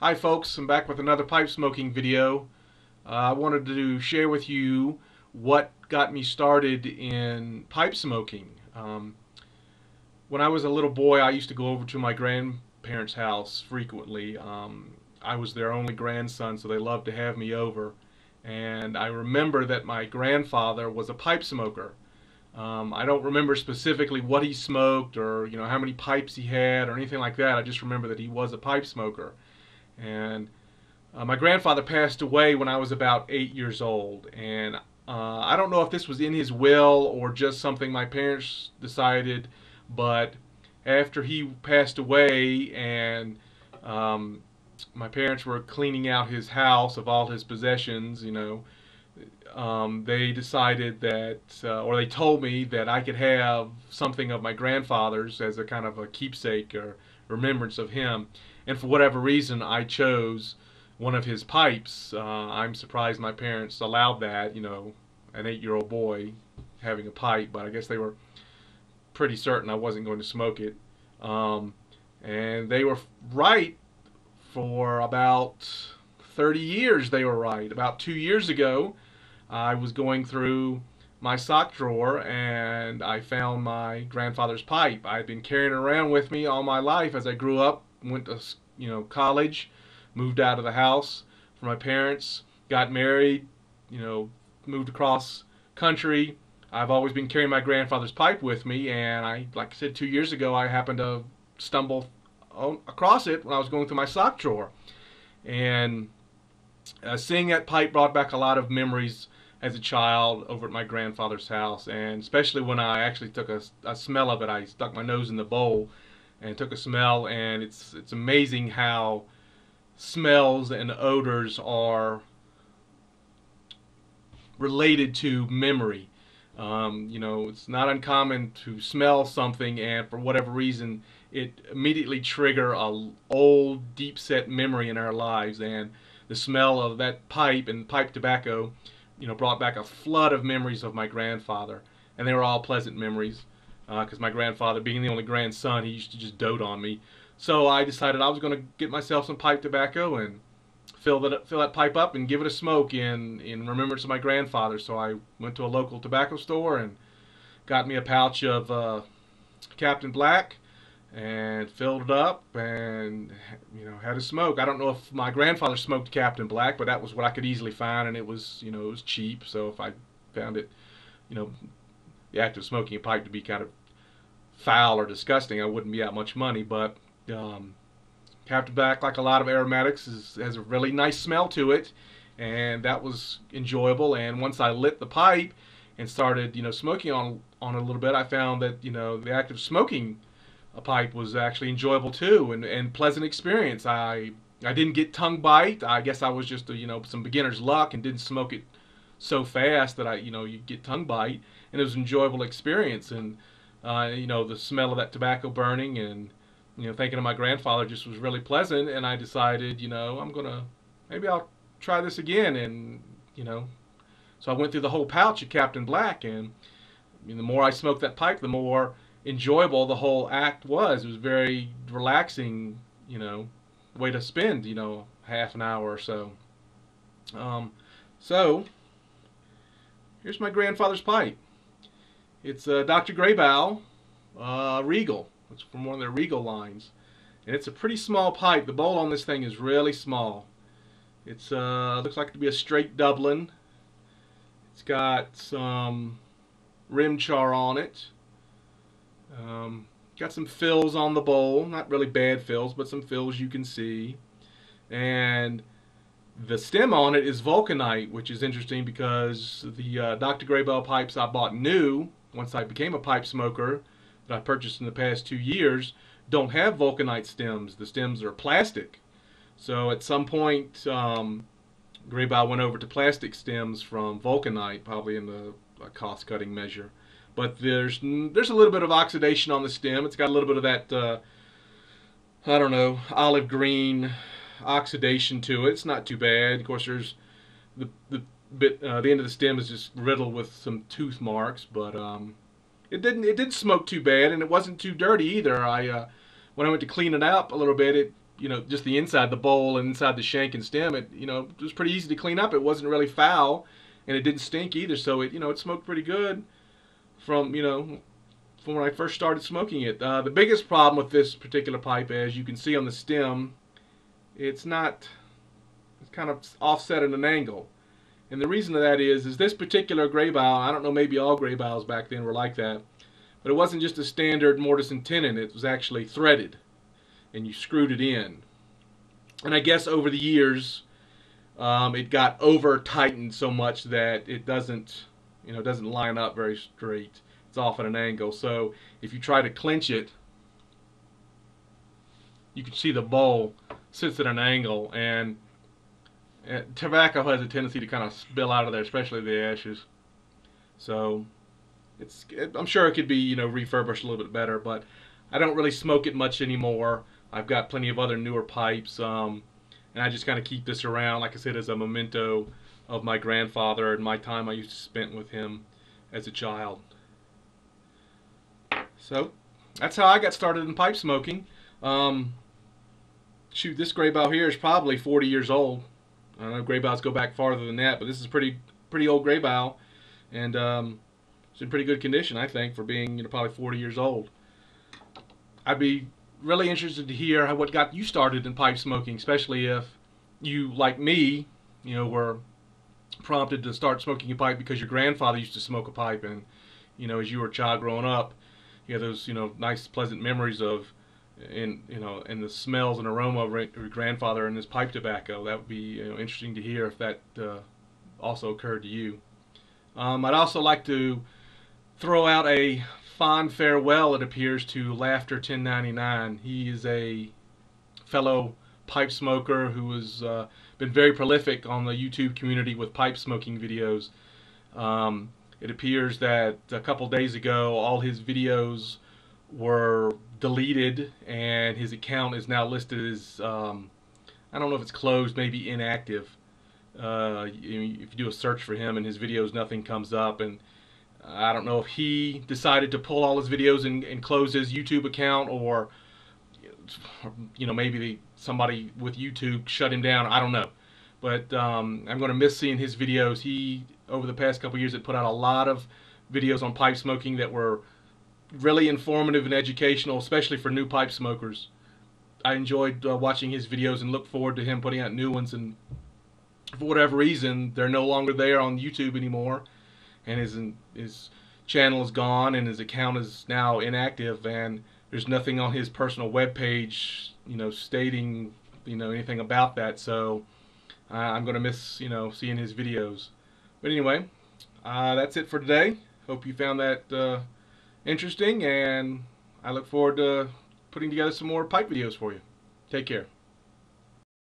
Hi folks, I'm back with another pipe smoking video. I wanted to share with you what got me started in pipe smoking. When I was a little boy, I used to go over to my grandparents' house frequently. I was their only grandson, so they loved to have me over. And I remember that my grandfather was a pipe smoker. I don't remember specifically what he smoked or how many pipes he had or anything like that. I just remember that he was a pipe smoker. And my grandfather passed away when I was about 8 years old, and I don't know if this was in his will or just something my parents decided, but after he passed away and my parents were cleaning out his house of all his possessions, they decided that, or they told me that I could have something of my grandfather's as a kind of a keepsake or remembrance of him. And for whatever reason, I chose one of his pipes. I'm surprised my parents allowed that, an 8-year-old boy having a pipe, but I guess they were pretty certain I wasn't going to smoke it. And they were right for about 30 years. They were right. About 2 years ago, I was going through my sock drawer and I found my grandfather's pipe. I had been carrying it around with me all my life as I grew up, went to college, moved out of the house for my parents, got married, moved across country. I've always been carrying my grandfather's pipe with me, and like I said, 2 years ago, I happened to stumble across it when I was going through my sock drawer. And seeing that pipe brought back a lot of memories as a child over at my grandfather's house, and especially when I actually took a smell of it. I stuck my nose in the bowl and took a smell, and it's amazing how smells and odors are related to memory. It's not uncommon to smell something and for whatever reason it immediately trigger a old deep set memory in our lives, and the smell of that pipe and pipe tobacco brought back a flood of memories of my grandfather, and they were all pleasant memories because my grandfather, being the only grandson, he used to just dote on me. So I decided I was going to get myself some pipe tobacco and fill that pipe up and give it a smoke in remembrance of my grandfather. So I went to a local tobacco store and got me a pouch of Captain Black and filled it up and had a smoke. I don't know if my grandfather smoked Captain Black, but that was what I could easily find, and it was it was cheap. So if I found it, the act of smoking a pipe to be kind of foul or disgusting, I wouldn't be out much money. But Captain Black, like a lot of aromatics, has a really nice smell to it, and that was enjoyable. And once I lit the pipe and started smoking on it a little bit, I found that the act of smoking a pipe was actually enjoyable too, and pleasant experience. I didn't get tongue bite. I guess I was just some beginner's luck and didn't smoke it so fast that you get tongue bite, and it was an enjoyable experience. And the smell of that tobacco burning and thinking of my grandfather just was really pleasant. And I decided maybe I'll try this again. And so I went through the whole pouch of Captain Black, and the more I smoked that pipe, the more enjoyable the whole act was. It was very relaxing, way to spend, half an hour or so. So here's my grandfather's pipe. It's Dr. Grayboe Regal. It's from one of their Regal lines, and it's a pretty small pipe. The bowl on this thing is really small. It's looks like to be a straight Dublin. It's got some rim char on it. Got some fills on the bowl, not really bad fills, but some fills you can see. And the stem on it is vulcanite, which is interesting because the Dr. Grayboe pipes I bought new once I became a pipe smoker that I purchased in the past 2 years don't have vulcanite stems. The stems are plastic. So at some point, Grayboe went over to plastic stems from vulcanite, probably in the cost-cutting measure. But there's a little bit of oxidation on the stem. It's got a little bit of that, I don't know, olive green oxidation to it. It's not too bad. Of course, there's the end of the stem is just riddled with some tooth marks, but it didn't smoke too bad, and it wasn't too dirty either. When I went to clean it up a little bit, just the inside, the bowl and inside the shank and stem, it was pretty easy to clean up. It wasn't really foul, and it didn't stink either. So it smoked pretty good from from when I first started smoking it. The biggest problem with this particular pipe, as you can see on the stem, it's kind of offset at an angle. And the reason of that is this particular gray bile, I don't know, maybe all gray biles back then were like that, but it wasn't just a standard mortise and tenon, it was actually threaded, and you screwed it in. And I guess over the years, it got over tightened so much that it doesn't line up very straight. It's off at an angle. So if you try to clench it, you can see the bowl sits at an angle, and tobacco has a tendency to kind of spill out of there, especially the ashes. So I'm sure it could be refurbished a little bit better, but I don't really smoke it much anymore. I've got plenty of other newer pipes, and I just kind of keep this around, like I said, as a memento of my grandfather and my time I used to spend with him as a child. So that's how I got started in pipe smoking. Shoot, this gray bile here is probably 40 years old. I know gray biles go back farther than that, but this is pretty old gray bile, and it's in pretty good condition, I think, for being probably 40 years old. I'd be really interested to hear what got you started in pipe smoking, especially if you, like me, were prompted to start smoking a pipe because your grandfather used to smoke a pipe, and as you were a child growing up, you have those nice pleasant memories of and the smells and aroma of your grandfather and his pipe tobacco. That would be interesting to hear if that also occurred to you. I'd also like to throw out a fond farewell, it appears, to Laughter 1099. He is a fellow pipe smoker who has been very prolific on the YouTube community with pipe smoking videos. It appears that a couple days ago all his videos were deleted, and his account is now listed as I don't know if it's closed, maybe inactive. If you do a search for him and his videos, nothing comes up, and I don't know if he decided to pull all his videos and close his YouTube account, or maybe somebody with YouTube shut him down. I don't know, but I'm going to miss seeing his videos. He, over the past couple years, had put out a lot of videos on pipe smoking that were really informative and educational, especially for new pipe smokers. I enjoyed watching his videos and look forward to him putting out new ones, and for whatever reason they're no longer there on YouTube anymore, and his channel is gone and his account is now inactive, and there's nothing on his personal web page stating anything about that. So I'm gonna miss seeing his videos. But anyway, that's it for today. Hope you found that interesting, and I look forward to putting together some more pipe videos for you. Take care.